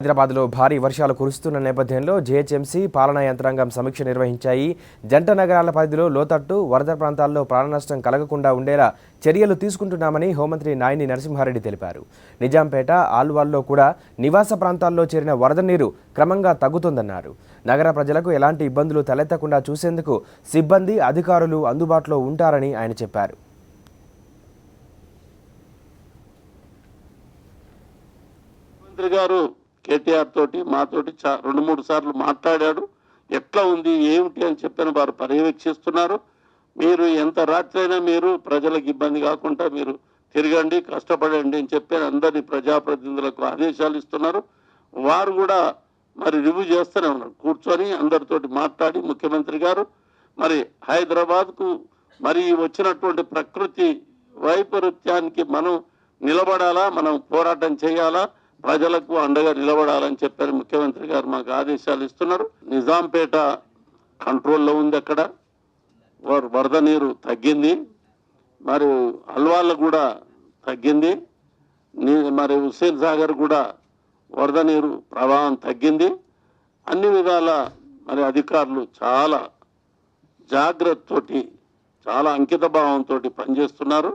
హైదరాబాద్లో భారీ వర్షాలు కురుస్తున్న నేపథ్యంలో జీహెచ్ఎంసీ పాలనా యంత్రాంగం సమీక్ష నిర్వహించాయి. జంట నగరాల పరిధిలో లోతట్టు వరద ప్రాంతాల్లో ప్రాణనష్టం కలగకుండా ఉండేలా చర్యలు తీసుకుంటున్నామని హోంమంత్రి నాయిని నరసింహారెడ్డి తెలిపారు. నిజాంపేట, ఆల్వాల్లో కూడా నివాస ప్రాంతాల్లో చేరిన వరద నీరు క్రమంగా తగ్గుతుందన్నారు. నగర ప్రజలకు ఎలాంటి ఇబ్బందులు తలెత్తకుండా చూసేందుకు సిబ్బంది, అధికారులు అందుబాటులో ఉంటారని ఆయన చెప్పారు. కేటీఆర్ తోటి మాతోటి 2-3 సార్లు మాట్లాడాడు. ఎట్లా ఉంది ఏమిటి అని చెప్పని వారు పర్యవేక్షిస్తున్నారు. మీరు ఎంత రాత్రి అయినా మీరు ప్రజలకు ఇబ్బంది కాకుండా మీరు తిరగండి, కష్టపడండి అని చెప్పి అందరినీ ప్రజాప్రతినిధులకు ఆదేశాలు ఇస్తున్నారు. వారు కూడా మరి రివ్యూ చేస్తూనే ఉన్నారు. కూర్చొని అందరితోటి మాట్లాడి ముఖ్యమంత్రి గారు మరి హైదరాబాద్కు మరి వచ్చినటువంటి ప్రకృతి వైపరీత్యానికి మనం నిలబడాలా, మనం పోరాటం చేయాలా, ప్రజలకు అండగా నిలబడాలని చెప్పారు ముఖ్యమంత్రి గారు. మాకు ఆదేశాలు ఇస్తున్నారు. నిజాంపేట కంట్రోల్లో ఉంది. అక్కడ వరద నీరు తగ్గింది. మరి అల్వాళ్ళ కూడా తగ్గింది. మరి హుస్సేన్ సాగర్ కూడా వరద నీరు ప్రవాహం తగ్గింది. అన్ని విధాల మరి అధికారులు చాలా జాగ్రత్తతోటి, చాలా అంకిత భావంతో పనిచేస్తున్నారు.